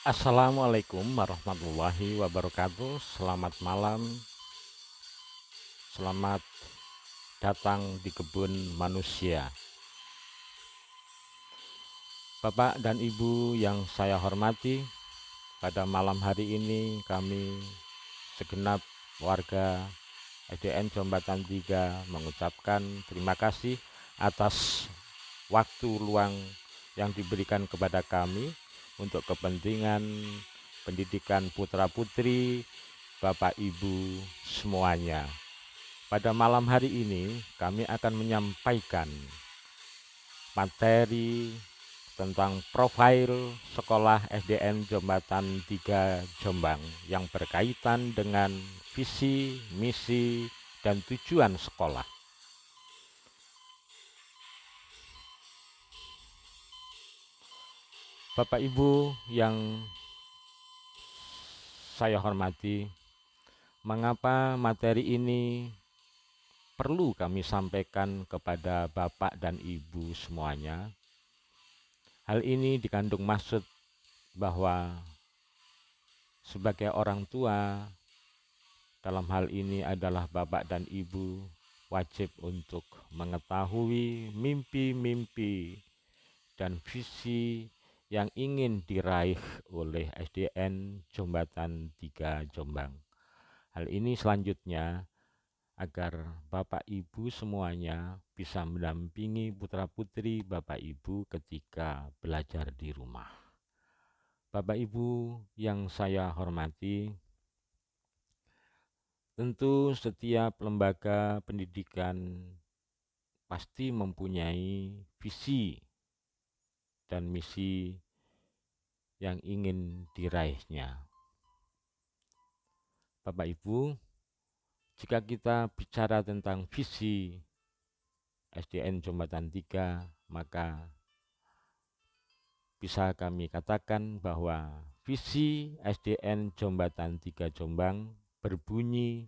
Assalamualaikum warahmatullahi wabarakatuh. Selamat malam, selamat datang di kebun manusia. Bapak dan Ibu yang saya hormati, pada malam hari ini kami segenap warga SDN Jombatan 3 mengucapkan terima kasih atas waktu luang yang diberikan kepada kami untuk kepentingan pendidikan putra-putri Bapak Ibu semuanya. Pada malam hari ini kami akan menyampaikan materi tentang profil sekolah SDN Jombatan 3 Jombang yang berkaitan dengan visi, misi, dan tujuan sekolah. Bapak Ibu yang saya hormati, mengapa materi ini perlu kami sampaikan kepada Bapak dan Ibu semuanya? Hal ini dikandung maksud bahwa sebagai orang tua, dalam hal ini adalah Bapak dan Ibu, wajib untuk mengetahui mimpi-mimpi dan visi yang ingin diraih oleh SDN Jombatan 3 Jombang. Hal ini selanjutnya agar Bapak Ibu semuanya bisa mendampingi putra-putri Bapak Ibu ketika belajar di rumah. Bapak Ibu yang saya hormati, tentu setiap lembaga pendidikan pasti mempunyai visi dan misi yang ingin diraihnya. Bapak Ibu, jika kita bicara tentang visi SDN Jombatan 3, maka bisa kami katakan bahwa visi SDN Jombatan 3 Jombang berbunyi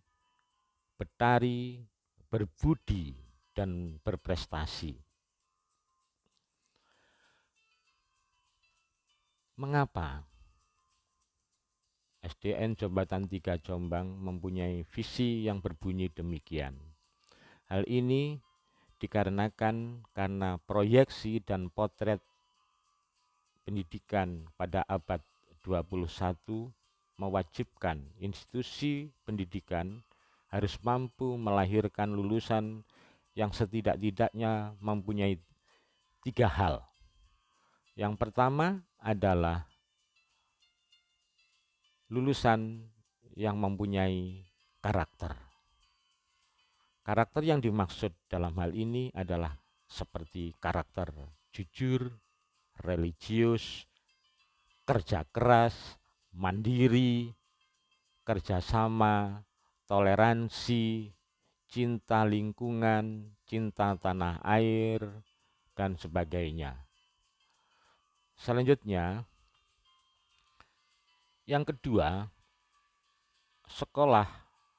bertari, berbudi, dan berprestasi. Mengapa SDN Jombatan 3 Jombang mempunyai visi yang berbunyi demikian? Hal ini dikarenakan karena proyeksi dan potret pendidikan pada abad 21 mewajibkan institusi pendidikan harus mampu melahirkan lulusan yang setidak-tidaknya mempunyai 3 hal. Yang pertama adalah lulusan yang mempunyai karakter. Karakter yang dimaksud dalam hal ini adalah seperti karakter jujur, religius, kerja keras, mandiri, kerjasama, toleransi, cinta lingkungan, cinta tanah air, dan sebagainya. Selanjutnya, yang kedua, sekolah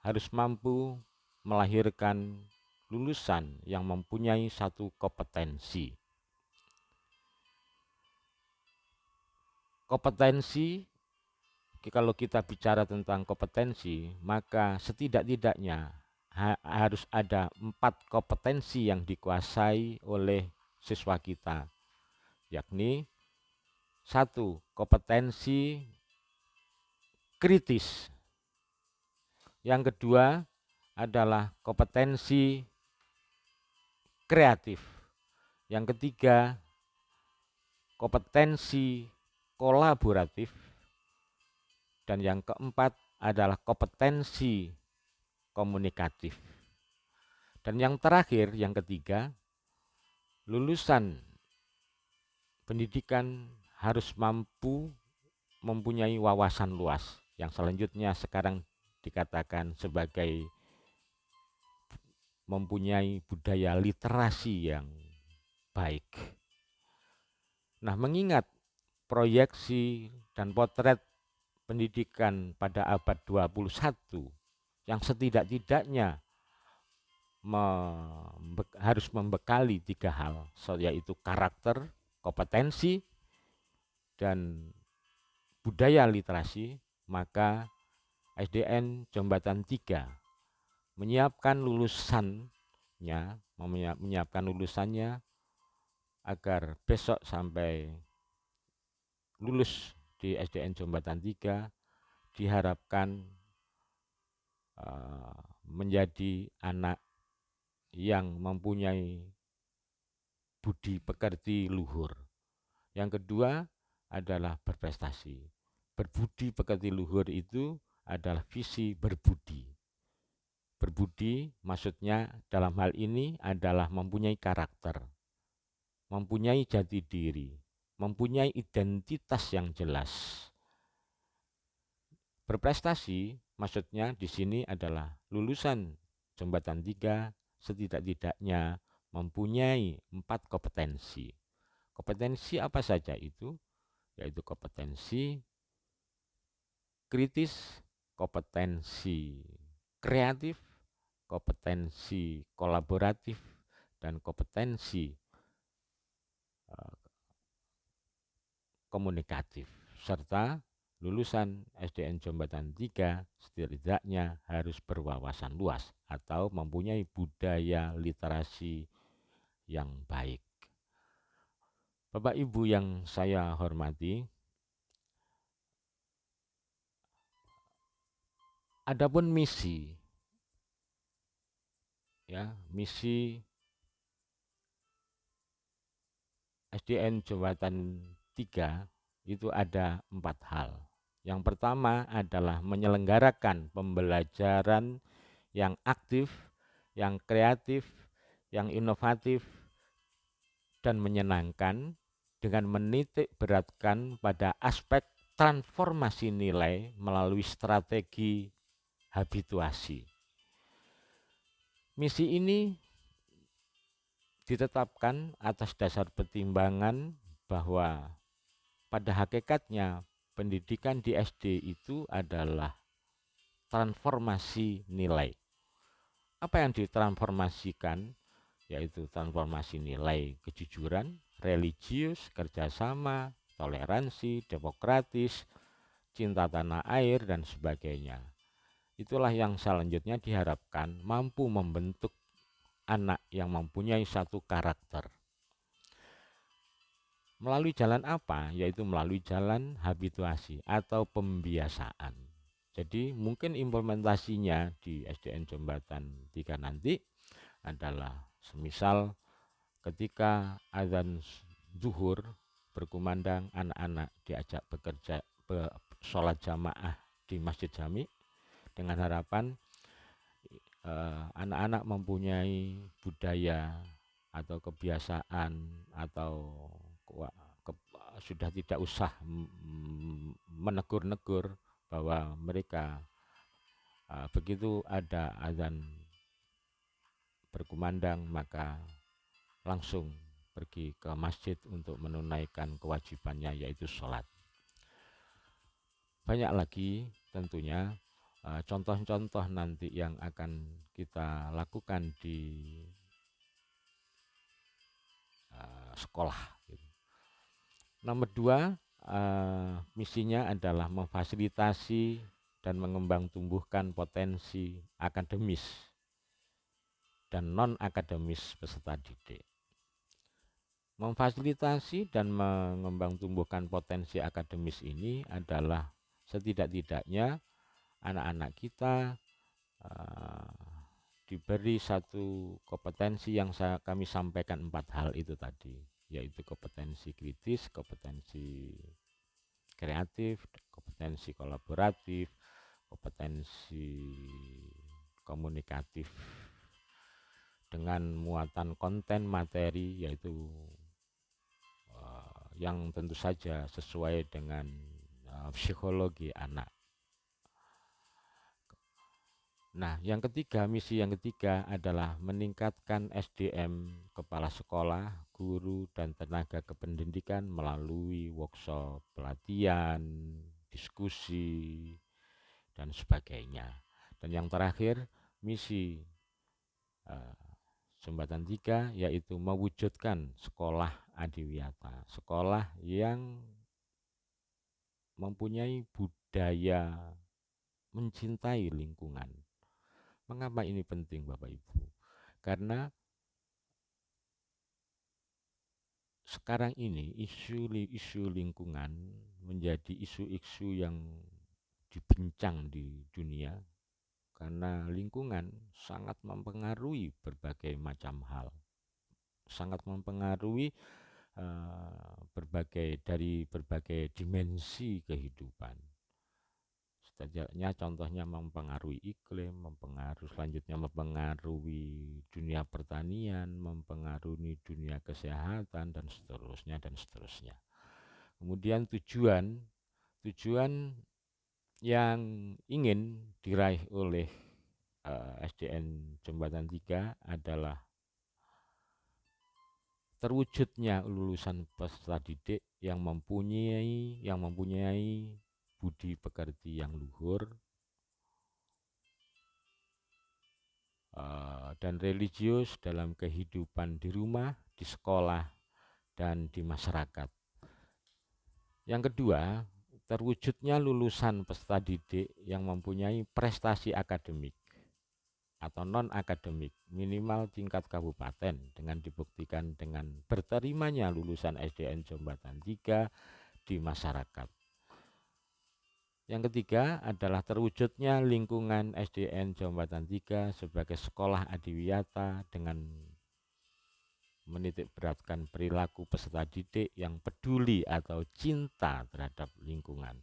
harus mampu melahirkan lulusan yang mempunyai satu kompetensi. Kompetensi, kalau kita bicara tentang kompetensi, maka setidak-tidaknya harus ada 4 kompetensi yang dikuasai oleh siswa kita, yakni 1. Kompetensi kritis. Yang kedua adalah kompetensi kreatif. Yang ketiga, kompetensi kolaboratif. Dan yang keempat adalah kompetensi komunikatif. Dan yang terakhir, yang ketiga, lulusan pendidikan harus mampu mempunyai wawasan luas, yang selanjutnya sekarang dikatakan sebagai mempunyai budaya literasi yang baik. Nah, mengingat proyeksi dan potret pendidikan pada abad 21 yang setidak-tidaknya harus membekali 3 hal, yaitu karakter, kompetensi, dan budaya literasi, maka SDN Jombatan 3 menyiapkan lulusannya agar besok sampai lulus di SDN Jombatan 3 diharapkan menjadi anak yang mempunyai budi pekerti luhur. Yang kedua adalah berprestasi. Berbudi pekerti luhur itu adalah visi berbudi. Berbudi maksudnya dalam hal ini adalah mempunyai karakter, mempunyai jati diri, mempunyai identitas yang jelas. Berprestasi maksudnya di sini adalah lulusan Jombatan 3 setidak-tidaknya mempunyai 4 kompetensi. Kompetensi apa saja itu? Yaitu kompetensi kritis, kompetensi kreatif, kompetensi kolaboratif, dan kompetensi komunikatif, serta lulusan SDN Jombatan 3 setidaknya harus berwawasan luas atau mempunyai budaya literasi yang baik. Bapak Ibu yang saya hormati, adapun misi SDN Jombatan 3 itu ada 4 hal. Yang pertama adalah menyelenggarakan pembelajaran yang aktif, yang kreatif, yang inovatif, dan menyenangkan dengan menitik beratkan pada aspek transformasi nilai melalui strategi habituasi. Misi ini ditetapkan atas dasar pertimbangan bahwa pada hakikatnya pendidikan di SD itu adalah transformasi nilai. Apa yang ditransformasikan? Yaitu transformasi nilai kejujuran, religius, kerjasama, toleransi, demokratis, cinta tanah air, dan sebagainya. Itulah yang selanjutnya diharapkan mampu membentuk anak yang mempunyai satu karakter. Melalui jalan apa? Yaitu melalui jalan habituasi atau pembiasaan. Jadi mungkin implementasinya di SDN Jombatan 3 nanti adalah semisal ketika azan zuhur berkumandang, anak-anak diajak sholat jamaah di Masjid Jami dengan harapan anak-anak mempunyai budaya atau kebiasaan atau sudah tidak usah menegur-negur bahwa mereka begitu ada azan berkumandang maka langsung pergi ke masjid untuk menunaikan kewajibannya yaitu sholat. Banyak lagi tentunya contoh-contoh nanti yang akan kita lakukan di sekolah. Nomor 2, misinya adalah memfasilitasi dan mengembang tumbuhkan potensi akademis dan non-akademis peserta didik. Memfasilitasi dan mengembang tumbuhkan potensi akademis ini adalah setidak-tidaknya anak-anak kita diberi satu kompetensi yang kami sampaikan 4 hal itu tadi, yaitu kompetensi kritis, kompetensi kreatif, kompetensi kolaboratif, kompetensi komunikatif dengan muatan konten materi yaitu yang tentu saja sesuai dengan psikologi anak. Nah, misi yang ketiga adalah meningkatkan SDM kepala sekolah, guru, dan tenaga kependidikan melalui workshop, pelatihan, diskusi, dan sebagainya. Dan yang terakhir, misi Jombatan 3 yaitu mewujudkan sekolah adiwiyata, sekolah yang mempunyai budaya mencintai lingkungan. Mengapa ini penting Bapak Ibu? Karena sekarang ini isu lingkungan menjadi isu-isu yang dibincang di dunia karena lingkungan sangat mempengaruhi berbagai macam hal, sangat mempengaruhi berbagai dimensi kehidupan. Setidaknya contohnya mempengaruhi iklim, selanjutnya mempengaruhi dunia pertanian, mempengaruhi dunia kesehatan dan seterusnya dan seterusnya. Kemudian tujuan yang ingin diraih oleh SDN Jombatan 3 adalah terwujudnya lulusan peserta didik yang mempunyai budi pekerti yang luhur dan religius dalam kehidupan di rumah, di sekolah, dan di masyarakat. Yang kedua, terwujudnya lulusan peserta didik yang mempunyai prestasi akademik atau non-akademik minimal tingkat kabupaten dengan dibuktikan dengan berterimanya lulusan SDN Jombatan 3 di masyarakat. Yang ketiga adalah terwujudnya lingkungan SDN Jombatan 3 sebagai sekolah adiwiyata dengan menitik beratkan perilaku peserta didik yang peduli atau cinta terhadap lingkungan.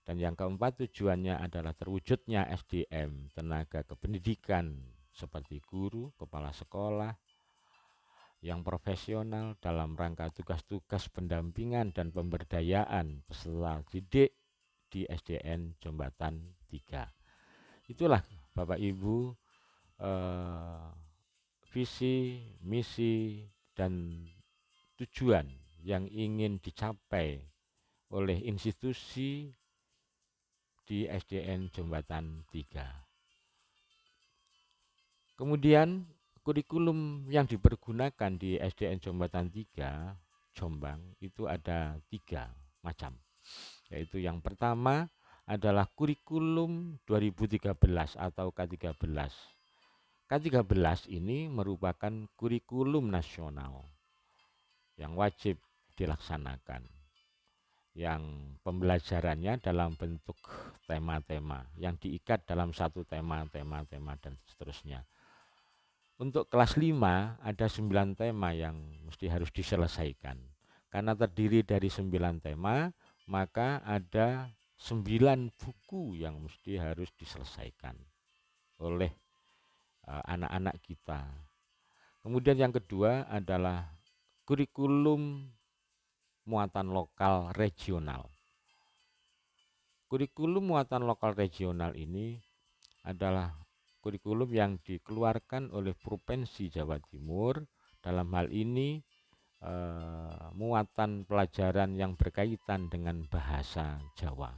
Dan yang keempat tujuannya adalah terwujudnya SDM, tenaga kependidikan seperti guru, kepala sekolah yang profesional dalam rangka tugas-tugas pendampingan dan pemberdayaan peserta didik di SDN Jombatan 3. Itulah Bapak Ibu visi, misi, dan tujuan yang ingin dicapai oleh institusi di SDN Jombatan 3. Kemudian kurikulum yang dipergunakan di SDN Jombatan 3 Jombang itu ada 3 macam. Yaitu yang pertama adalah kurikulum 2013 atau K13. K13 ini merupakan kurikulum nasional yang wajib dilaksanakan, yang pembelajarannya dalam bentuk tema-tema yang diikat dalam satu tema dan seterusnya. Untuk kelas 5 ada 9 tema yang mesti harus diselesaikan. Karena terdiri dari 9 tema, maka ada 9 buku yang mesti harus diselesaikan oleh anak-anak kita. Kemudian yang kedua adalah kurikulum muatan lokal regional. Kurikulum muatan lokal regional ini adalah kurikulum yang dikeluarkan oleh Provinsi Jawa Timur. Dalam hal ini muatan pelajaran yang berkaitan dengan bahasa Jawa.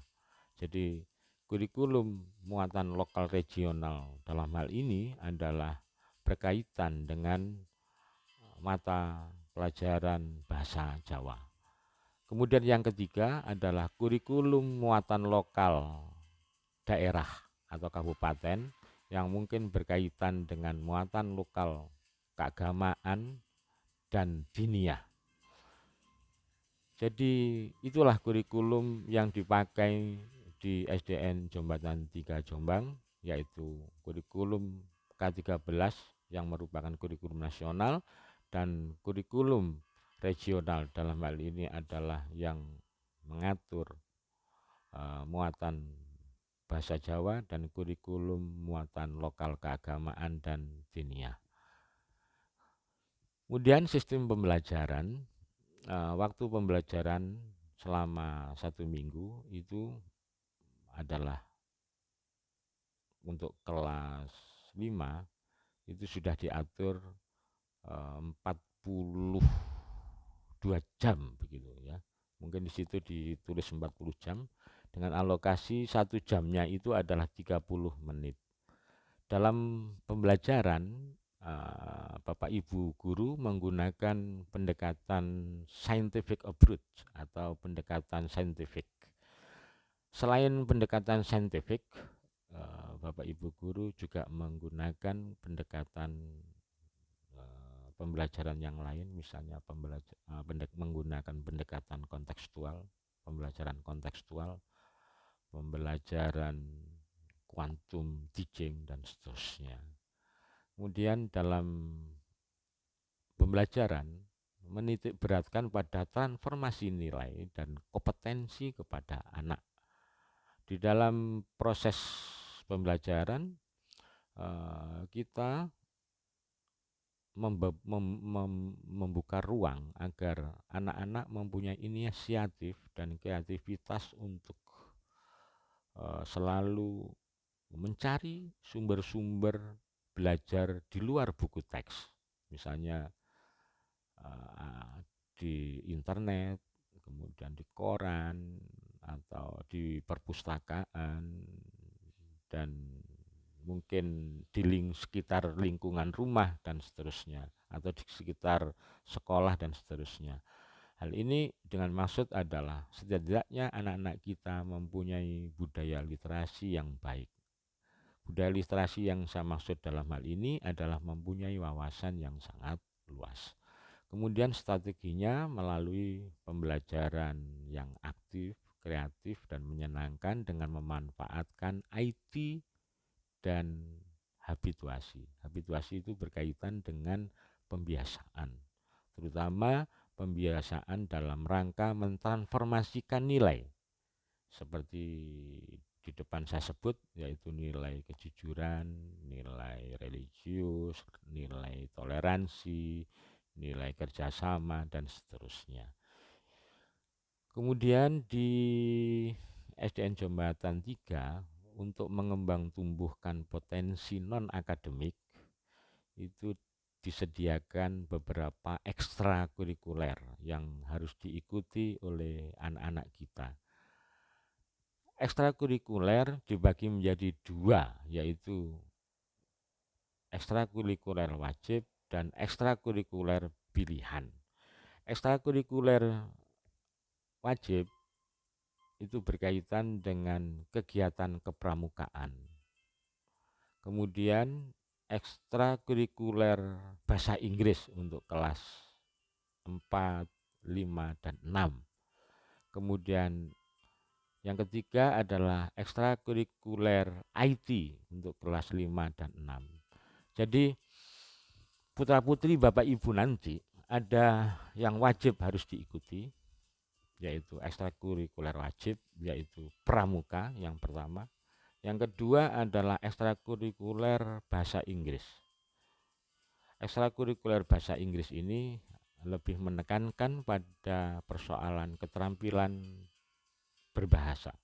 Jadi kurikulum muatan lokal regional dalam hal ini adalah berkaitan dengan mata pelajaran bahasa Jawa. Kemudian yang ketiga adalah kurikulum muatan lokal daerah atau kabupaten yang mungkin berkaitan dengan muatan lokal keagamaan dan diniyah. Jadi itulah kurikulum yang dipakai di SDN Jombatan 3 Jombang, yaitu kurikulum K13 yang merupakan kurikulum nasional dan kurikulum regional dalam hal ini adalah yang mengatur muatan bahasa Jawa dan kurikulum muatan lokal keagamaan dan diniyah. Kemudian sistem pembelajaran, waktu pembelajaran selama 1 minggu itu adalah untuk kelas 5 itu sudah diatur 42 jam begitu ya. Mungkin di situ ditulis 40 jam dengan alokasi 1 jamnya itu adalah 30 menit. Dalam pembelajaran Bapak Ibu guru menggunakan pendekatan scientific approach atau pendekatan saintifik. Selain pendekatan saintifik, Bapak Ibu guru juga menggunakan pendekatan pembelajaran yang lain, misalnya menggunakan pendekatan kontekstual, pembelajaran kontekstual, pembelajaran quantum teaching, dan seterusnya. Kemudian dalam pembelajaran menitik beratkan pada transformasi nilai dan kompetensi kepada anak. Di dalam proses pembelajaran kita membuka ruang agar anak-anak mempunyai inisiatif dan kreativitas untuk selalu mencari sumber-sumber belajar di luar buku teks, misalnya di internet, kemudian di koran, atau di perpustakaan, dan mungkin di sekitar lingkungan rumah dan seterusnya, atau di sekitar sekolah dan seterusnya. Hal ini dengan maksud adalah setidaknya anak-anak kita mempunyai budaya literasi yang baik. Budaya literasi yang saya maksud dalam hal ini adalah mempunyai wawasan yang sangat luas. Kemudian strateginya melalui pembelajaran yang aktif, kreatif, dan menyenangkan dengan memanfaatkan IT dan habituasi. Habituasi itu berkaitan dengan pembiasaan, terutama pembiasaan dalam rangka mentransformasikan nilai, seperti di depan saya sebut, yaitu nilai kejujuran, nilai religius, nilai toleransi, nilai kerjasama, dan seterusnya. Kemudian di SDN Jembatan 3, untuk mengembang tumbuhkan potensi non-akademik, itu disediakan beberapa ekstrakurikuler yang harus diikuti oleh anak-anak kita. Ekstrakurikuler dibagi menjadi dua, yaitu ekstrakurikuler wajib dan ekstrakurikuler pilihan. Ekstrakurikuler wajib itu berkaitan dengan kegiatan kepramukaan. Kemudian ekstrakurikuler bahasa Inggris untuk kelas 4, 5, dan 6. Kemudian yang ketiga adalah ekstrakurikuler IT untuk kelas 5 dan 6. Jadi putra-putri Bapak Ibu nanti ada yang wajib harus diikuti, yaitu ekstrakurikuler wajib, yaitu pramuka yang pertama. Yang kedua adalah ekstrakurikuler bahasa Inggris. Ekstrakurikuler bahasa Inggris ini lebih menekankan pada persoalan keterampilan berbahasa,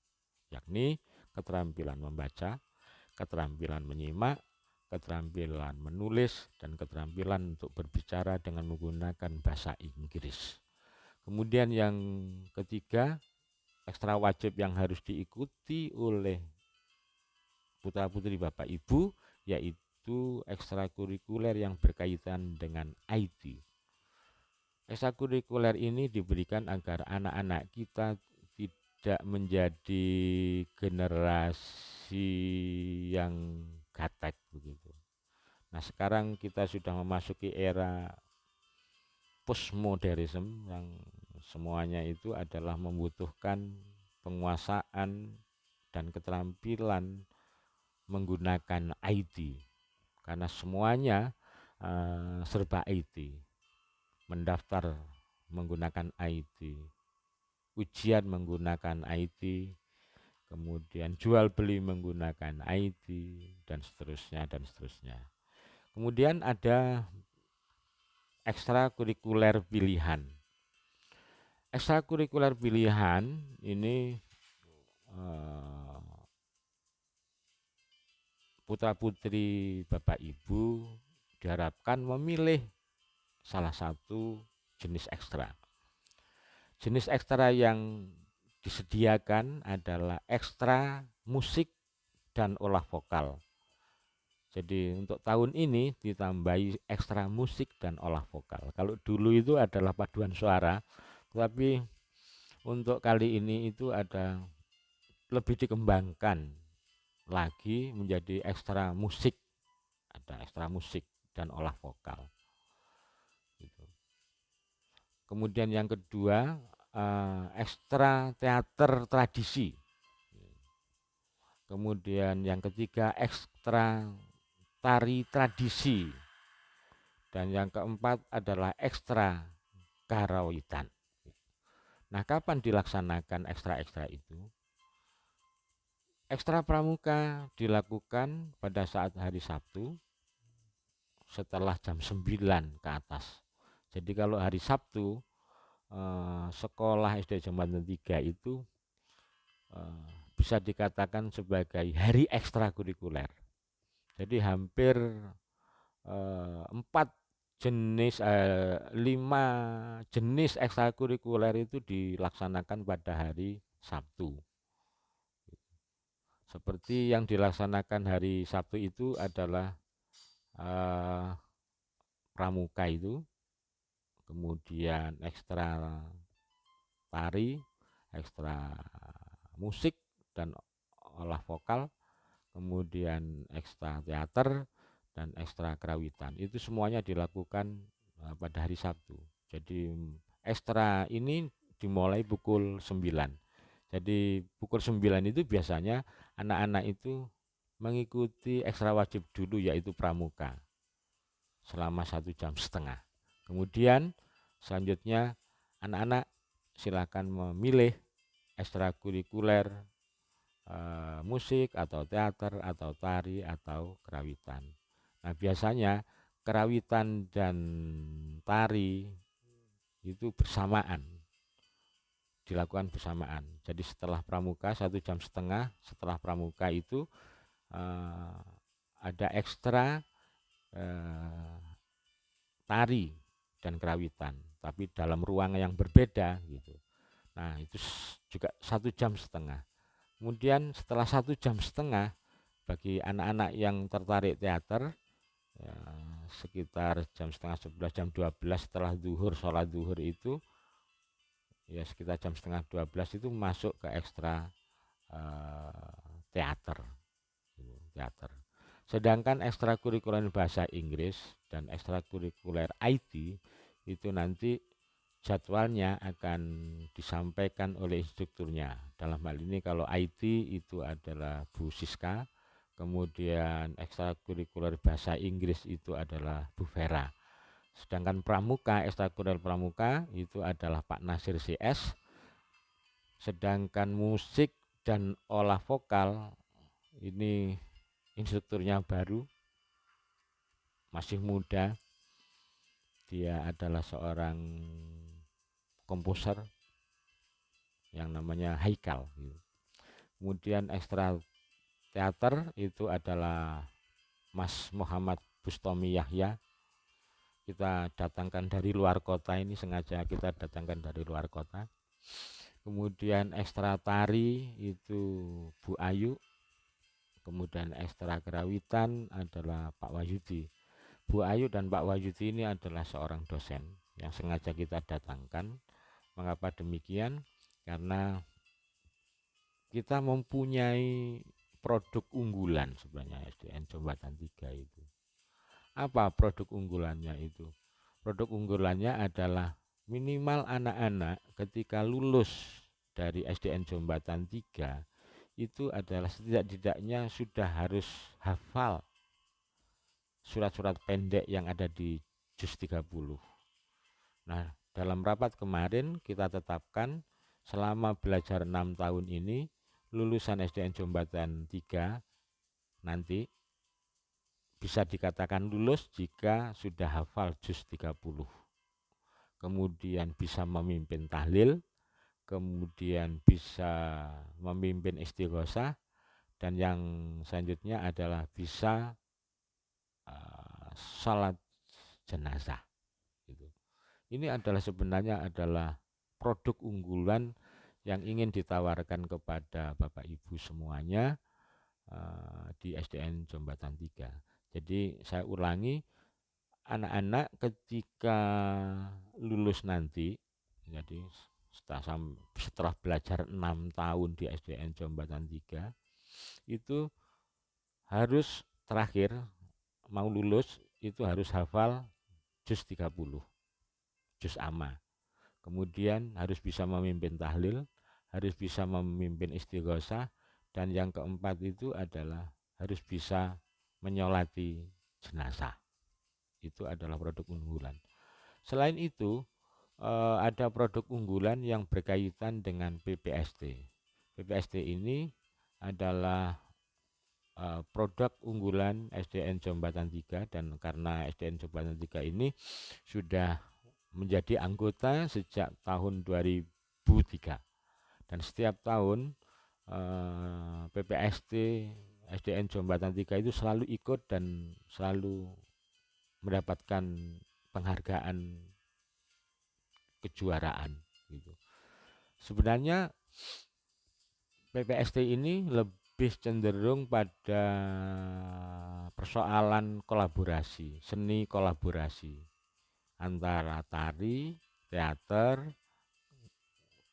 yakni keterampilan membaca, keterampilan menyimak, keterampilan menulis, dan keterampilan untuk berbicara dengan menggunakan bahasa Inggris. Kemudian yang ketiga, ekstra wajib yang harus diikuti oleh putra-putri Bapak Ibu, yaitu ekstrakurikuler yang berkaitan dengan IT. Ekstrakurikuler ini diberikan agar anak-anak kita tidak menjadi generasi yang gatek begitu. Nah, sekarang kita sudah memasuki era postmodernisme yang semuanya itu adalah membutuhkan penguasaan dan keterampilan menggunakan IT, karena semuanya serba IT, mendaftar menggunakan IT, ujian menggunakan IT, kemudian jual beli menggunakan IT, dan seterusnya dan seterusnya. Kemudian ada ekstrakurikuler pilihan. Ekstrakurikuler pilihan ini putra-putri Bapak Ibu diharapkan memilih salah satu jenis ekstra. Jenis ekstra yang disediakan adalah ekstra musik dan olah vokal. Jadi untuk tahun ini ditambahi ekstra musik dan olah vokal. Kalau dulu itu adalah paduan suara, tapi untuk kali ini itu ada lebih dikembangkan lagi menjadi ekstra musik, ada ekstra musik dan olah vokal gitu. Kemudian yang kedua, ekstra teater tradisi. Kemudian yang ketiga, ekstra tari tradisi. Dan yang keempat adalah ekstra karawitan. Nah, kapan dilaksanakan ekstra-ekstra itu? Ekstra pramuka dilakukan pada saat hari Sabtu setelah jam 9 ke atas. Jadi kalau hari Sabtu, sekolah SD Jembatan 3 itu bisa dikatakan sebagai hari ekstrakurikuler. Jadi hampir 5 jenis ekstrakurikuler itu dilaksanakan pada hari Sabtu. Seperti yang dilaksanakan hari Sabtu itu adalah pramuka itu, kemudian ekstra tari, ekstra musik dan olah vokal, kemudian ekstra teater dan ekstra kerawitan. Itu semuanya dilakukan pada hari Sabtu. Jadi ekstra ini dimulai pukul 9. Jadi pukul 9 itu biasanya anak-anak itu mengikuti ekstra wajib dulu, yaitu pramuka selama 1,5 jam. Kemudian selanjutnya anak-anak silakan memilih ekstrakurikuler, musik atau teater atau tari atau kerawitan. Nah, biasanya kerawitan dan tari itu bersamaan, dilakukan bersamaan. Jadi setelah pramuka 1,5 jam, setelah pramuka itu ada ekstra tari dan kerawitan, tapi dalam ruangan yang berbeda gitu. Nah, itu juga 1,5 jam. Kemudian setelah 1,5 jam, bagi anak-anak yang tertarik teater, ya, sekitar jam setengah 11, jam 12 setelah zuhur, sholat zuhur itu, ya sekitar jam setengah 12 itu masuk ke ekstra teater, teater. Sedangkan ekstrakurikuler bahasa Inggris dan ekstrakurikuler IT itu nanti jadwalnya akan disampaikan oleh instrukturnya. Dalam hal ini kalau IT itu adalah Bu Siska, kemudian ekstrakurikuler bahasa Inggris itu adalah Bu Vera. Sedangkan pramuka, ekstrakurikuler pramuka itu adalah Pak Nasir CS. Sedangkan musik dan olah vokal ini instrukturnya baru, masih muda. Dia adalah seorang komposer yang namanya Haikal. Kemudian ekstra teater itu adalah Mas Muhammad Bustomi Yahya. Kita datangkan dari luar kota, ini sengaja kita datangkan dari luar kota. Kemudian ekstra tari itu Bu Ayu. Kemudian ekstra kerawitan adalah Pak Wahyudi. Bu Ayu dan Pak Wahyudi ini adalah seorang dosen yang sengaja kita datangkan. Mengapa demikian? Karena kita mempunyai produk unggulan sebenarnya SDN Jembatan 3 itu. Apa produk unggulannya itu? Produk unggulannya adalah minimal anak-anak ketika lulus dari SDN Jembatan 3 itu adalah setidak-tidaknya sudah harus hafal surat-surat pendek yang ada di Juz 30. Nah, dalam rapat kemarin kita tetapkan selama belajar 6 tahun ini, lulusan SDN Jembatan 3 nanti bisa dikatakan lulus jika sudah hafal Juz 30. Kemudian bisa memimpin tahlil, kemudian bisa memimpin istighosah, dan yang selanjutnya adalah bisa salat jenazah. Gitu. Ini adalah sebenarnya adalah produk unggulan yang ingin ditawarkan kepada Bapak Ibu semuanya di SDN Jembatan 3. Jadi saya ulangi, anak-anak ketika lulus nanti, jadi setelah belajar 6 tahun di SDN Jombatan 3 itu harus terakhir mau lulus itu harus hafal juz 30, juz amma. Kemudian harus bisa memimpin tahlil, harus bisa memimpin istighosah, dan yang keempat itu adalah harus bisa menyolati jenazah. Itu adalah produk unggulan. Selain itu, ada produk unggulan yang berkaitan dengan PPST. PPST ini adalah produk unggulan SDN Jombatan 3, dan karena SDN Jombatan 3 ini sudah menjadi anggota sejak tahun 2003, dan setiap tahun PPST SDN Jombatan 3 itu selalu ikut dan selalu mendapatkan penghargaan kejuaraan gitu. Sebenarnya PPST ini lebih cenderung pada persoalan kolaborasi, seni kolaborasi antara tari, teater,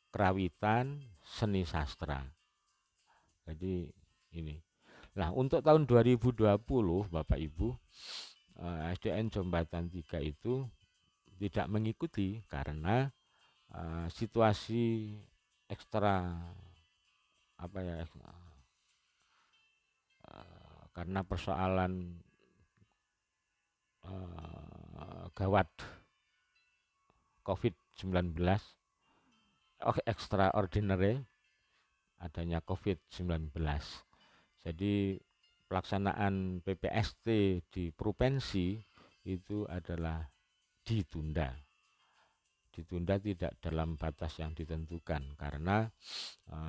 kerawitan, seni sastra. Jadi ini. Nah, untuk tahun 2020 Bapak Ibu, SDN Jombatan 3 itu tidak mengikuti karena situasi ekstra apa ya, karena persoalan gawat COVID-19, extraordinary adanya COVID-19. Jadi pelaksanaan PPST di provinsi itu adalah ditunda. Ditunda tidak dalam batas yang ditentukan karena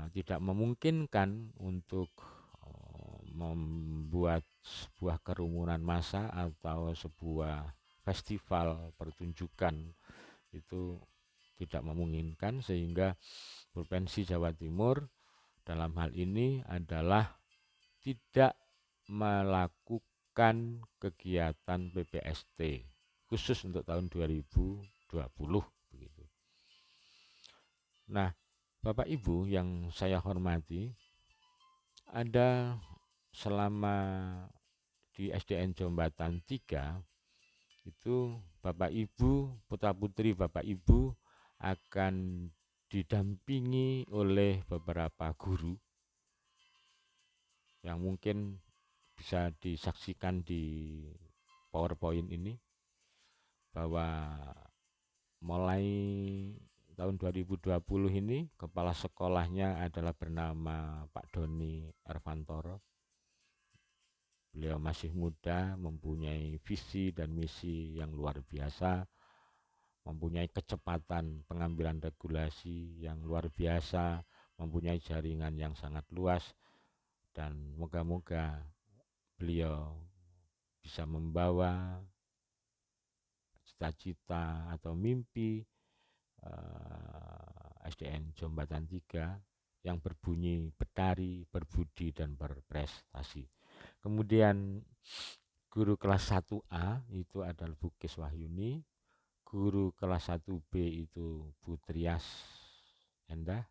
tidak memungkinkan untuk membuat sebuah kerumunan massa atau sebuah festival pertunjukan itu tidak memungkinkan, sehingga Provinsi Jawa Timur dalam hal ini adalah tidak melakukan kegiatan PPST khusus untuk tahun 2020 begitu. Nah, Bapak Ibu yang saya hormati, ada selama di SDN Jombatan 3 itu Bapak Ibu, putra putri Bapak Ibu akan didampingi oleh beberapa guru yang mungkin bisa disaksikan di PowerPoint ini, bahwa mulai tahun 2020 ini kepala sekolahnya adalah bernama Pak Doni Ervantoro. Beliau masih muda, mempunyai visi dan misi yang luar biasa, mempunyai kecepatan pengambilan regulasi yang luar biasa, mempunyai jaringan yang sangat luas, dan moga-moga beliau bisa membawa cita-cita atau mimpi SDN Jombatan 3 yang berbunyi bertari, berbudi, dan berprestasi. Kemudian guru kelas 1A itu adalah Bu Kis Wahyuni, guru kelas 1B itu Bu Trias Endah,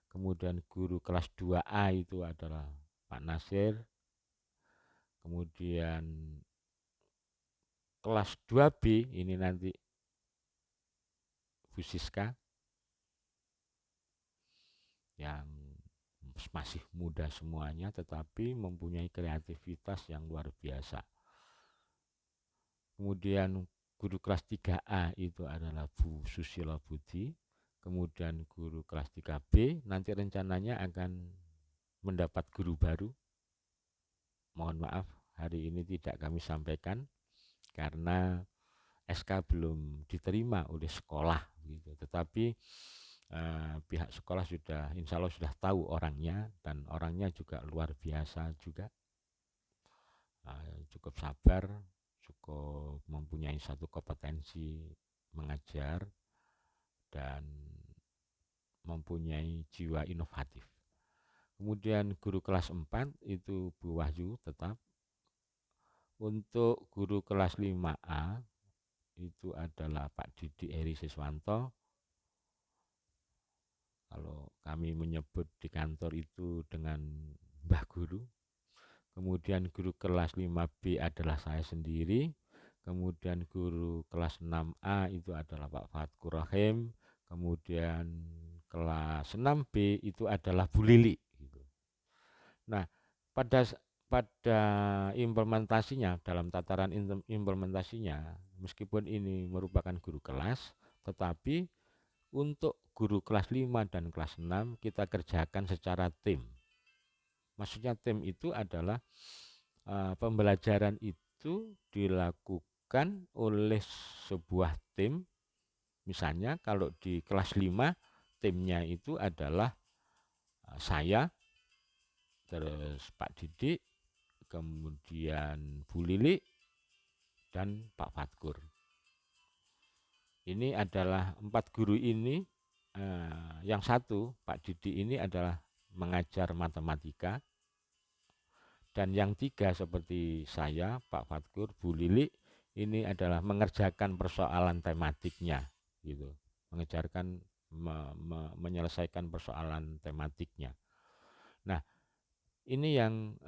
kemudian guru kelas 2A itu adalah Pak Nasir, kemudian kelas 2B ini nanti Bu Siska yang masih muda semuanya tetapi mempunyai kreativitas yang luar biasa. Kemudian guru kelas 3A itu adalah Bu Susilo Budi, kemudian guru kelas 3B nanti rencananya akan mendapat guru baru. Mohon maaf hari ini tidak kami sampaikan karena SK belum diterima oleh sekolah gitu. Tetapi pihak sekolah sudah, insya Allah sudah tahu orangnya, dan orangnya juga luar biasa juga, cukup sabar, cukup mempunyai satu kompetensi mengajar, dan mempunyai jiwa inovatif. Kemudian guru kelas 4 itu Bu Wahyu tetap. Untuk guru kelas 5A itu adalah Pak Didi Eri Siswanto. Kalau kami menyebut di kantor itu dengan Mbah Guru. Kemudian guru kelas 5B adalah saya sendiri. Kemudian guru kelas 6A itu adalah Pak Fatkur Rahim. Kemudian kelas 6B itu adalah Bu Lili gitu. Nah, pada pada implementasinya, dalam tataran implementasinya, meskipun ini merupakan guru kelas, tetapi untuk guru kelas 5 dan kelas 6 kita kerjakan secara tim. Maksudnya tim itu adalah pembelajaran itu dilakukan oleh sebuah tim. Misalnya kalau di kelas 5 timnya itu adalah saya, terus Pak Didik, kemudian Bu Lili, dan Pak Fatkur. Ini adalah 4 guru ini. Yang satu, Pak Didik ini adalah mengajar matematika, dan yang 3 seperti saya, Pak Fatkur, Bu Lili, ini adalah mengerjakan persoalan tematiknya, gitu, mengejarkan menyelesaikan persoalan tematiknya. Nah, ini yang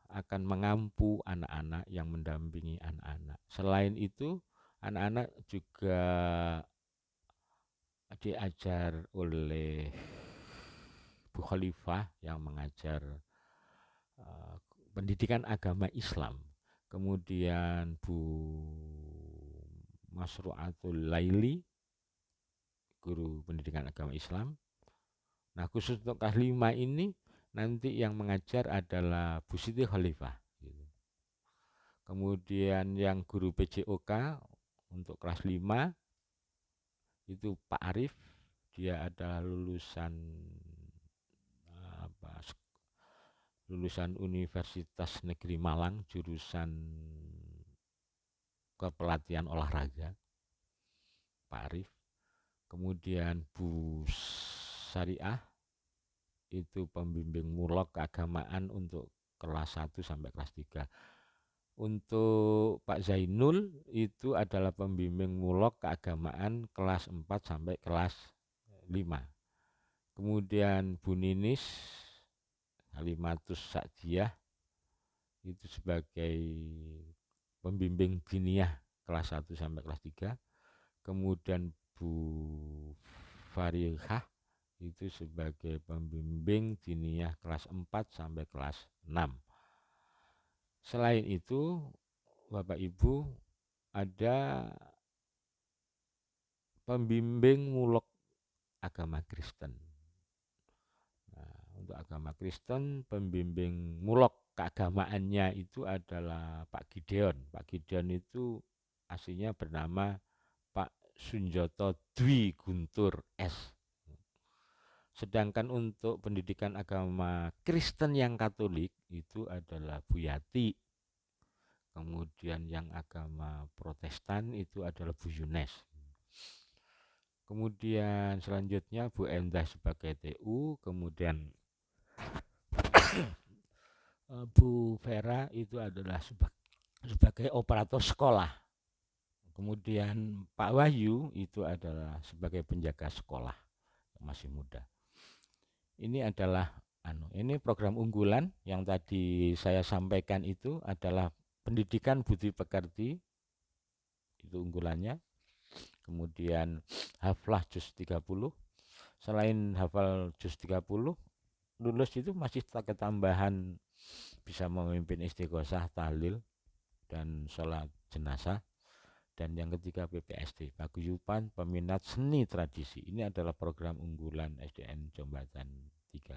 akan mengampu anak-anak, yang mendampingi anak-anak. Selain itu, anak-anak juga diajar oleh Bu Khalifah yang mengajar pendidikan agama Islam. Kemudian Bu Masru'atul Laili, guru pendidikan agama Islam. Nah, khusus untuk kelas 5 ini nanti yang mengajar adalah Bu Siti Khalifah gitu. Kemudian yang guru PJOK untuk kelas 5 itu Pak Arif, dia adalah lulusan Universitas Negeri Malang, jurusan kepelatihan olahraga, Pak Arif. Kemudian Bu Syariah itu pembimbing mulok keagamaan untuk kelas 1 sampai kelas 3. Untuk Pak Zainul itu adalah pembimbing mulok keagamaan kelas 4 sampai kelas 5. Kemudian Bu Ninis Halimatus Sa'diyah itu sebagai pembimbing diniyah kelas 1 sampai kelas 3. Kemudian Bu Farihah itu sebagai pembimbing diniyah kelas 4 sampai kelas 6. Selain itu, Bapak Ibu, ada pembimbing mulok agama Kristen. Nah, untuk agama Kristen, pembimbing mulok keagamaannya itu adalah Pak Gideon. Pak Gideon itu aslinya bernama Pak Sunjoto Dwi Guntur S. Sedangkan untuk pendidikan agama Kristen yang Katolik itu adalah Bu Yati. Kemudian yang agama Protestan itu adalah Bu Yunes. Kemudian selanjutnya Bu Endah sebagai TU, kemudian Bu Vera itu adalah sebagai operator sekolah. Kemudian Pak Wahyu itu adalah sebagai penjaga sekolah yang masih muda. Ini adalah ini program unggulan yang tadi saya sampaikan itu adalah pendidikan budi pekerti, itu unggulannya. Kemudian haflah juz 30. Selain hafal juz 30, lulus itu masih ketambahan bisa memimpin istighosah, tahlil, dan sholat jenazah. Dan yang ketiga PPSD, paguyuban peminat seni tradisi. Ini adalah program unggulan SDN Jombatan 3.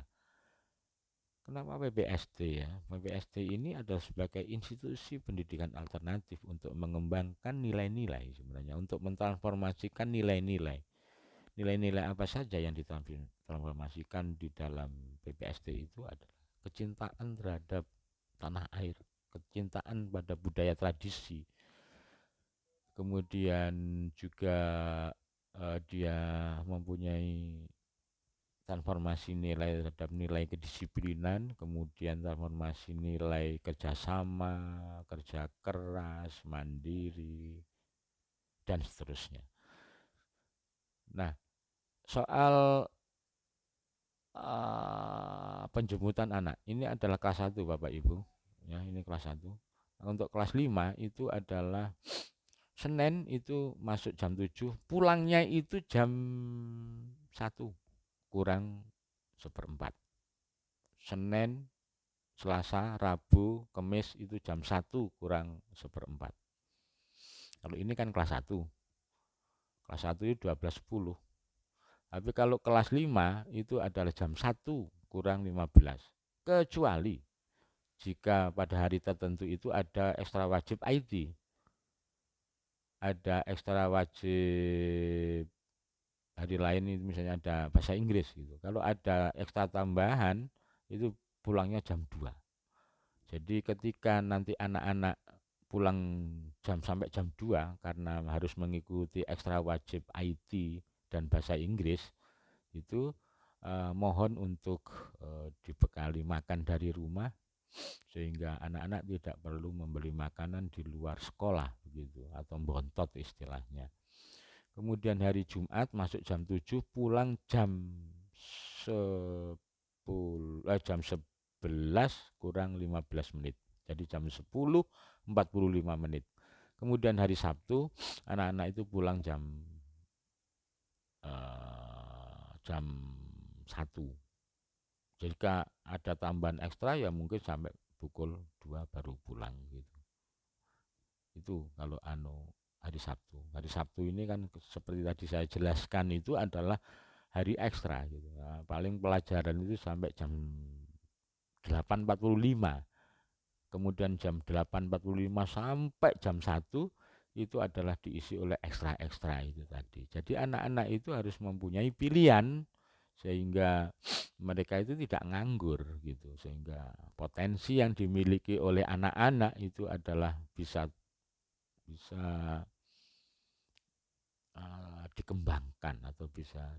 Kenapa PPSD ya? PPSD ini adalah sebagai institusi pendidikan alternatif untuk mengembangkan nilai-nilai sebenarnya, untuk mentransformasikan nilai-nilai. Nilai-nilai apa saja yang ditransformasikan di dalam PPSD itu adalah kecintaan terhadap tanah air, kecintaan pada budaya tradisi. Kemudian juga dia mempunyai transformasi nilai terhadap nilai kedisiplinan, kemudian transformasi nilai kerjasama, kerja keras, mandiri, dan seterusnya. Nah, soal penjemputan anak. Ini adalah kelas 1 Bapak Ibu. Ya, ini kelas 1. Untuk kelas 5 itu adalah Senin itu masuk jam 7, pulangnya itu jam 1 kurang seperempat. Senin, Selasa, Rabu, Kamis itu jam 1 kurang seperempat. Kalau ini kan kelas 1. Kelas 1 itu 12.10. Tapi kalau kelas 5 itu adalah jam 1 kurang 15. Kecuali jika pada hari tertentu itu ada ekstra wajib IT. Ada ekstra wajib hari lain itu misalnya ada bahasa Inggris gitu. Kalau ada ekstra tambahan itu pulangnya jam 2. Jadi ketika nanti anak-anak pulang sampai jam 2 karena harus mengikuti ekstra wajib IT dan bahasa Inggris itu mohon untuk dibekali makan dari rumah sehingga anak-anak tidak perlu membeli makanan di luar sekolah begitu atau bontot istilahnya. Kemudian hari Jumat masuk jam 7, pulang jam 11 kurang 15 menit. Jadi jam 10.45 menit. Kemudian hari Sabtu anak-anak itu pulang jam 1. Jika ada tambahan ekstra ya mungkin sampai pukul 2 baru pulang gitu. Itu kalau hari Sabtu. Hari Sabtu ini kan seperti tadi saya jelaskan itu adalah hari ekstra gitu. Nah, paling pelajaran itu sampai jam 8.45. Kemudian jam 8.45 sampai jam 1 itu adalah diisi oleh ekstra-ekstra itu tadi. Jadi anak-anak itu harus mempunyai pilihan sehingga mereka itu tidak nganggur gitu, sehingga potensi yang dimiliki oleh anak-anak itu adalah bisa dikembangkan atau bisa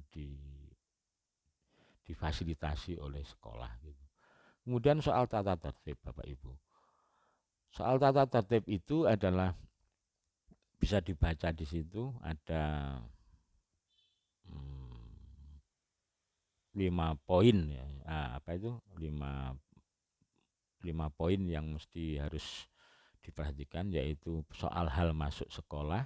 difasilitasi oleh sekolah gitu. Kemudian soal tata tertib Bapak Ibu. Soal tata tertib itu adalah bisa dibaca di situ ada 5 poin ya. Apa itu? 5 poin yang mesti harus diperhatikan, yaitu soal hal masuk sekolah,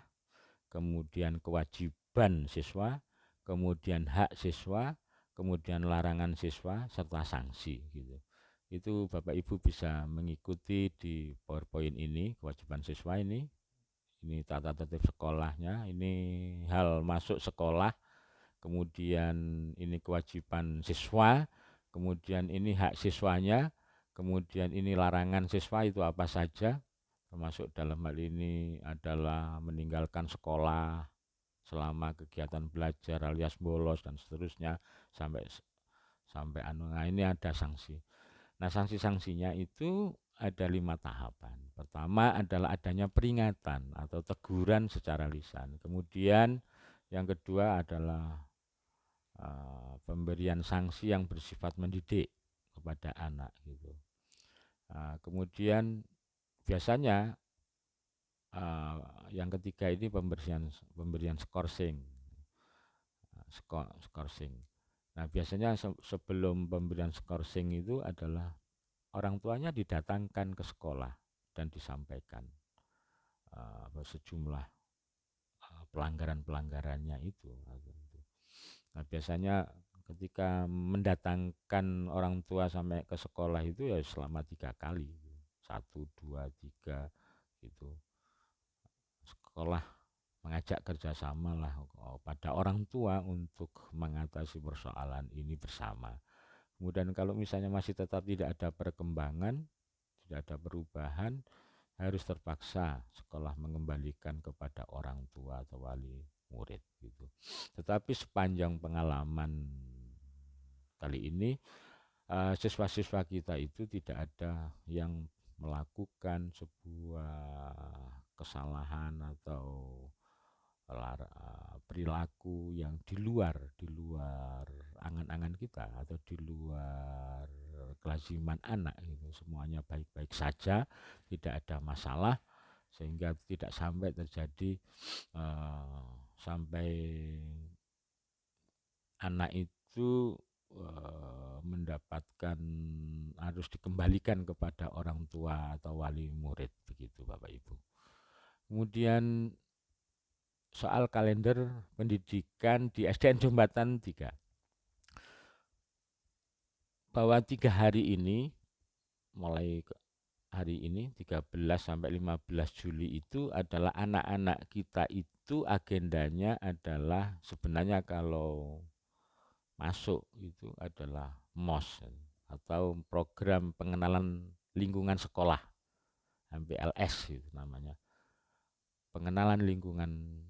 kemudian kewajiban siswa, kemudian hak siswa, kemudian larangan siswa serta sanksi gitu. Itu Bapak Ibu bisa mengikuti di PowerPoint ini, kewajiban siswa ini tata tertib sekolahnya, ini hal masuk sekolah, kemudian ini kewajiban siswa, kemudian ini hak siswanya, kemudian ini larangan siswa itu apa saja, termasuk dalam hal ini adalah meninggalkan sekolah selama kegiatan belajar alias bolos dan seterusnya sampai nah ini ada sanksi. Nah sanksi-sanksinya itu ada 5 tahapan. Pertama adalah adanya peringatan atau teguran secara lisan. Kemudian yang kedua adalah pemberian sanksi yang bersifat mendidik kepada anak gitu. Kemudian biasanya yang ketiga ini pemberian skorsing. Skorsing. Nah, biasanya sebelum pemberian skorsing itu adalah orang tuanya didatangkan ke sekolah dan disampaikan sejumlah pelanggaran-pelanggarannya itu. Nah, biasanya ketika mendatangkan orang tua sampai ke sekolah itu ya selama 3 kali, 1, 2, 3 gitu. Sekolah mengajak kerjasama lah pada orang tua untuk mengatasi persoalan ini bersama. Kemudian kalau misalnya masih tetap tidak ada perkembangan, tidak ada perubahan, harus terpaksa sekolah mengembalikan kepada orang tua atau wali murid gitu. Tetapi sepanjang pengalaman kali ini siswa-siswa kita itu tidak ada yang melakukan sebuah kesalahan atau perilaku yang di luar angan-angan kita atau di luar kelaziman anak gitu. Semuanya baik-baik saja, tidak ada masalah, sehingga tidak sampai terjadi sampai anak itu mendapatkan harus dikembalikan kepada orang tua atau wali murid begitu Bapak Ibu. Kemudian soal kalender pendidikan di SDN Jombatan 3, bahwa 3 hari ini mulai hari ini 13 sampai 15 Juli itu adalah anak-anak kita itu agendanya adalah sebenarnya kalau masuk itu adalah MOS atau program pengenalan lingkungan sekolah, MPLS itu namanya, pengenalan lingkungan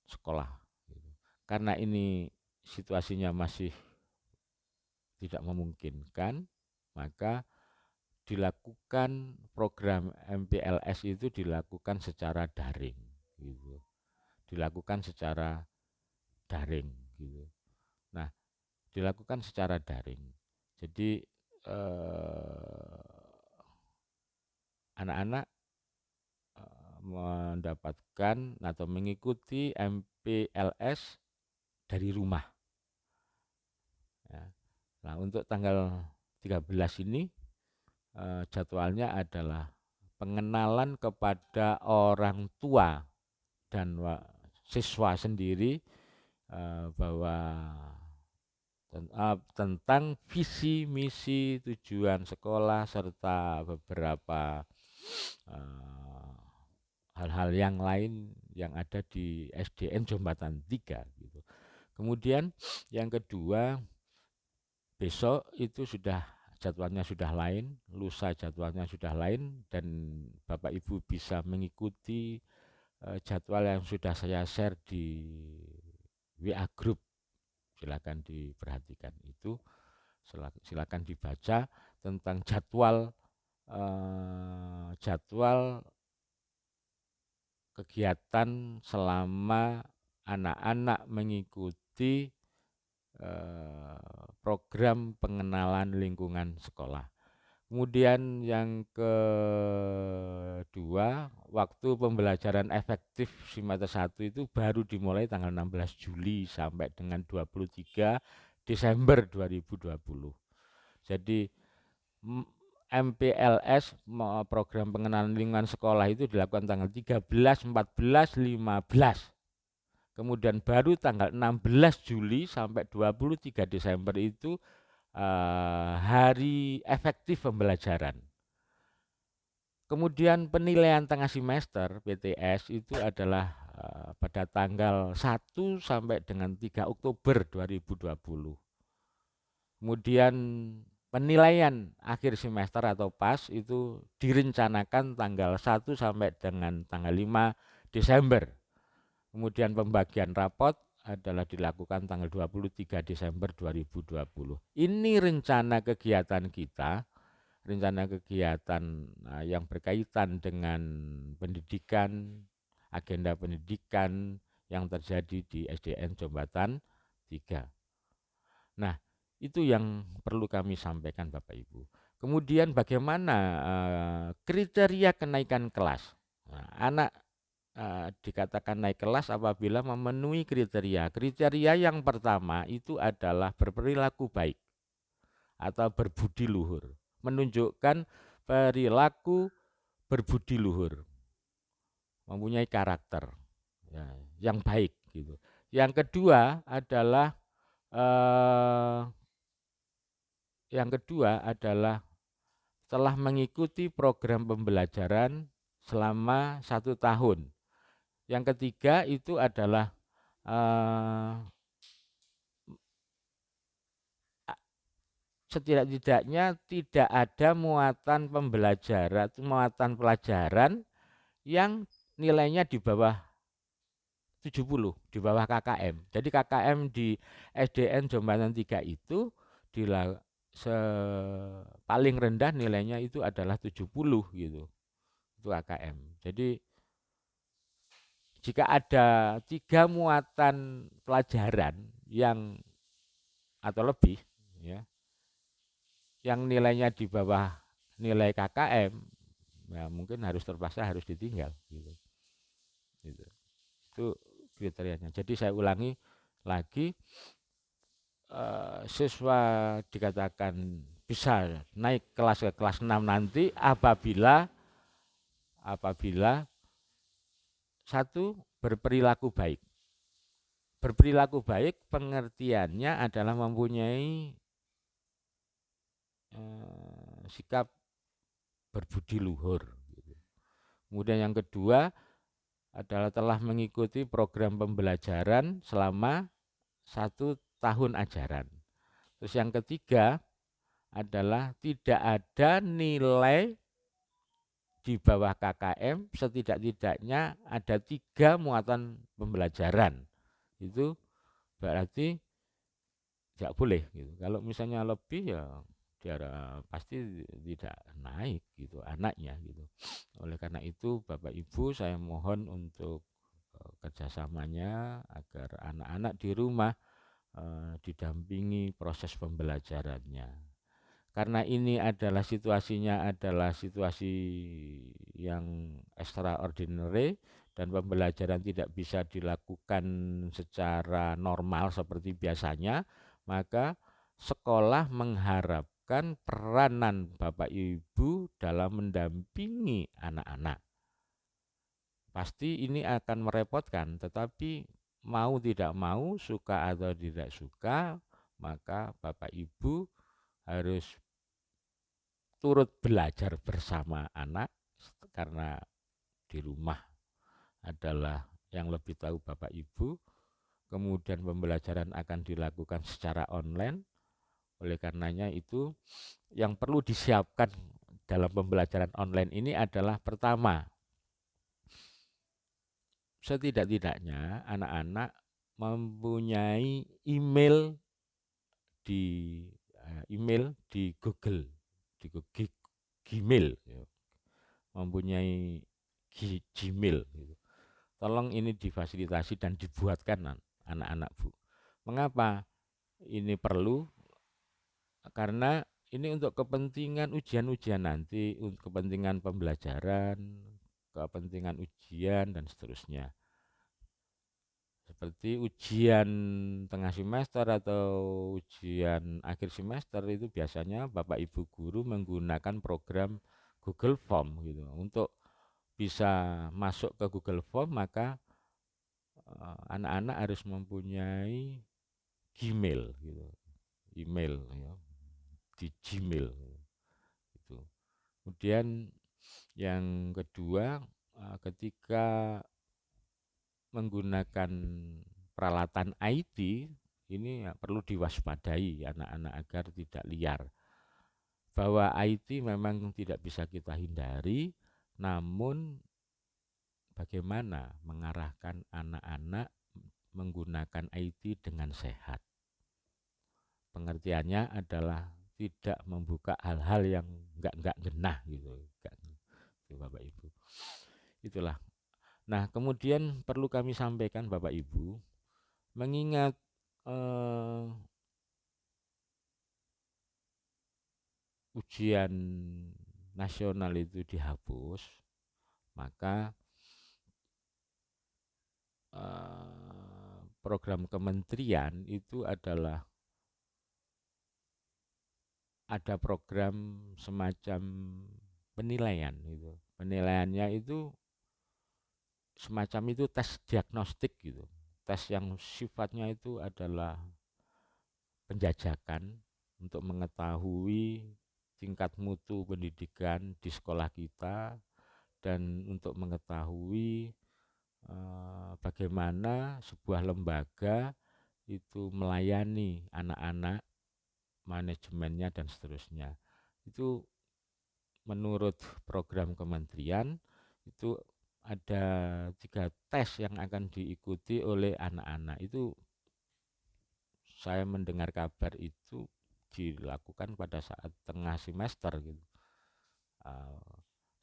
sekolah gitu. Karena ini situasinya masih tidak memungkinkan, maka dilakukan program MPLS itu dilakukan secara daring gitu. Dilakukan secara daring gitu. Nah, dilakukan secara daring. Jadi anak-anak mendapatkan atau mengikuti MPLS dari rumah. Ya. Nah, untuk tanggal 13 ini jadwalnya adalah pengenalan kepada orang tua dan siswa sendiri bahwa tentang visi, misi, tujuan sekolah serta beberapa hal-hal yang lain yang ada di SDN Jombatan 3 gitu. Kemudian yang kedua, besok itu sudah jadwalnya sudah lain, lusa jadwalnya sudah lain, dan Bapak Ibu bisa mengikuti jadwal yang sudah saya share di WA Group. Silakan diperhatikan itu, silakan dibaca tentang jadwal kegiatan selama anak-anak mengikuti program pengenalan lingkungan sekolah. Kemudian yang kedua, waktu pembelajaran efektif semester 1 itu baru dimulai tanggal 16 Juli sampai dengan 23 Desember 2020. Jadi MPLS program pengenalan lingkungan sekolah itu dilakukan tanggal 13, 14, 15. Kemudian baru tanggal 16 Juli sampai 23 Desember itu hari efektif pembelajaran. Kemudian penilaian tengah semester PTS itu adalah pada tanggal 1 sampai dengan 3 Oktober 2020. Kemudian penilaian akhir semester atau PAS itu direncanakan tanggal 1 sampai dengan tanggal 5 Desember. Kemudian pembagian rapot adalah dilakukan tanggal 23 Desember 2020. Ini rencana kegiatan kita, rencana kegiatan yang berkaitan dengan pendidikan, agenda pendidikan yang terjadi di SDN Jombatan 3. Nah, itu yang perlu kami sampaikan Bapak Ibu. Kemudian bagaimana kriteria kenaikan kelas? Nah, anak dikatakan naik kelas apabila memenuhi kriteria. Kriteria yang pertama itu adalah berperilaku baik atau berbudi luhur, menunjukkan perilaku berbudi luhur, mempunyai karakter ya, yang baik gitu. Yang kedua adalah telah mengikuti program pembelajaran selama 1 tahun. Yang ketiga itu adalah setidak-tidaknya tidak ada muatan pelajaran yang nilainya di bawah 70, di bawah KKM. Jadi KKM di SDN Jombatan 3 itu paling rendah nilainya itu adalah 70 gitu. Itu KKM. Jadi jika ada 3 muatan pelajaran yang atau lebih ya, yang nilainya di bawah nilai KKM, ya mungkin terpaksa harus ditinggal gitu. Itu kriterianya. Jadi saya ulangi lagi, siswa dikatakan bisa naik kelas ke kelas 6 nanti apabila satu berperilaku baik. Berperilaku baik pengertiannya adalah mempunyai sikap berbudi luhur. Kemudian yang kedua adalah telah mengikuti program pembelajaran selama 1 tahun ajaran. Terus yang ketiga adalah tidak ada nilai di bawah KKM, setidak-tidaknya ada 3 muatan pembelajaran. Itu berarti tidak boleh gitu. Kalau misalnya lebih ya dia pasti tidak naik gitu anaknya gitu. Oleh karena itu Bapak Ibu saya mohon untuk kerjasamanya agar anak-anak di rumah didampingi proses pembelajarannya. Karena ini adalah situasinya adalah situasi yang extraordinary dan pembelajaran tidak bisa dilakukan secara normal seperti biasanya, maka sekolah mengharapkan peranan Bapak Ibu dalam mendampingi anak-anak. Pasti ini akan merepotkan, tetapi mau tidak mau, suka atau tidak suka, maka Bapak Ibu harus turut belajar bersama anak karena di rumah adalah yang lebih tahu Bapak Ibu. Kemudian pembelajaran akan dilakukan secara online. Oleh karenanya itu yang perlu disiapkan dalam pembelajaran online ini adalah pertama, setidak-tidaknya anak-anak mempunyai email di Google, di Gmail, mempunyai Gmail. Tolong ini difasilitasi dan dibuatkan anak-anak Bu. Mengapa ini perlu? Karena ini untuk kepentingan ujian-ujian nanti, untuk kepentingan pembelajaran, kepentingan ujian dan seterusnya. Seperti ujian tengah semester atau ujian akhir semester itu biasanya Bapak Ibu guru menggunakan program Google Form gitu. Untuk bisa masuk ke Google Form maka anak-anak harus mempunyai Gmail gitu. Email ya, di Gmail gitu. Kemudian yang kedua, ketika menggunakan peralatan IT ini perlu diwaspadai anak-anak agar tidak liar. Bahwa IT memang tidak bisa kita hindari, namun bagaimana mengarahkan anak-anak menggunakan IT dengan sehat. Pengertiannya adalah tidak membuka hal-hal yang enggak genah gitu. Itu Bapak Ibu. Itulah. Nah, kemudian perlu kami sampaikan Bapak Ibu, mengingat ujian nasional itu dihapus, maka program kementerian itu adalah ada program semacam penilaian gitu. Penilaiannya itu semacam itu tes diagnostik gitu. Tes yang sifatnya itu adalah penjajakan untuk mengetahui tingkat mutu pendidikan di sekolah kita dan untuk mengetahui bagaimana sebuah lembaga itu melayani anak-anak, manajemennya dan seterusnya. Itu menurut program kementerian itu ada 3 tes yang akan diikuti oleh anak-anak. Itu saya mendengar kabar itu dilakukan pada saat tengah semester gitu.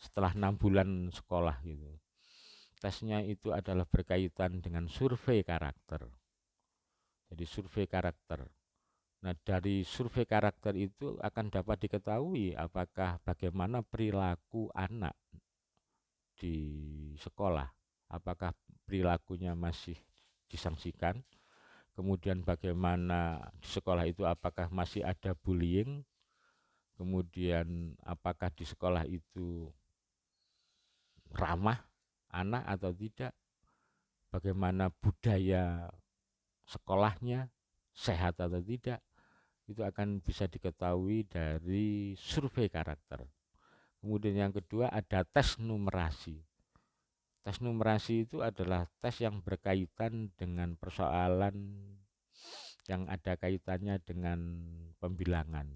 Setelah 6 bulan sekolah gitu. Tesnya itu adalah berkaitan dengan survei karakter. Jadi survei karakter. Nah, dari survei karakter itu akan dapat diketahui apakah bagaimana perilaku anak di sekolah. Apakah perilakunya masih disangsikan, kemudian bagaimana di sekolah itu apakah masih ada bullying, kemudian apakah di sekolah itu ramah anak atau tidak, bagaimana budaya sekolahnya, sehat atau tidak, itu akan bisa diketahui dari survei karakter. Kemudian yang kedua ada tes numerasi. Tes numerasi itu adalah tes yang berkaitan dengan persoalan yang ada kaitannya dengan pembilangan,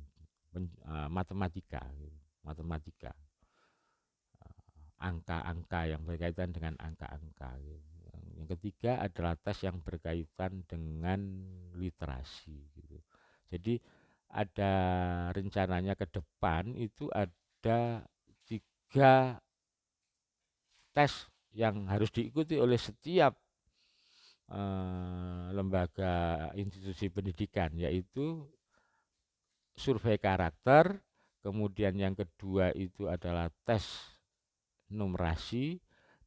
matematika, matematika, angka-angka yang berkaitan dengan angka-angka. Yang ketiga adalah tes yang berkaitan dengan literasi. Jadi ada rencananya ke depan itu ada 3 tes yang harus diikuti oleh setiap lembaga institusi pendidikan, yaitu survei karakter, kemudian yang kedua itu adalah tes numerasi,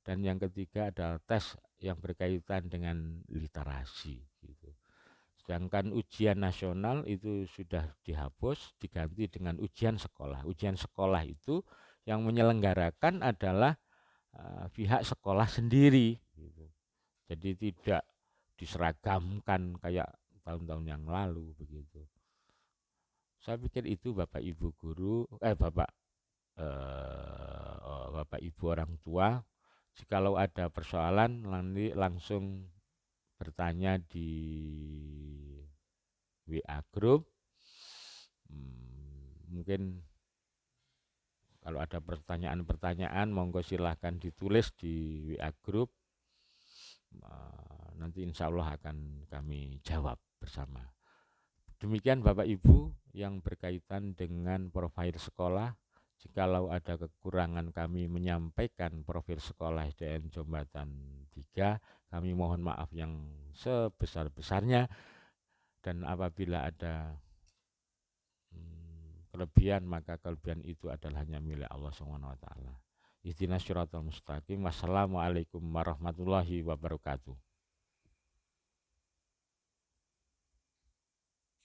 dan yang ketiga adalah tes yang berkaitan dengan literasi gitu. Sedangkan ujian nasional itu sudah dihapus, diganti dengan ujian sekolah. Ujian sekolah itu yang menyelenggarakan adalah pihak sekolah sendiri gitu. Jadi tidak diseragamkan kayak tahun-tahun yang lalu begitu. Saya pikir itu Bapak Ibu guru, Bapak Ibu orang tua, jikalau ada persoalan nanti langsung bertanya di WA group. Mungkin kalau ada pertanyaan-pertanyaan monggo silahkan ditulis di WA group. Nanti insya Allah akan kami jawab bersama. Demikian Bapak Ibu yang berkaitan dengan profil sekolah. Jikalau ada kekurangan kami menyampaikan profil sekolah SDN Jombatan 3, kami mohon maaf yang sebesar-besarnya, dan apabila ada kelebihan maka kelebihan itu adalah hanya milik Allah SWT. Ihdinas siratal mustaqim. Wassalamualaikum warahmatullahi wabarakatuh.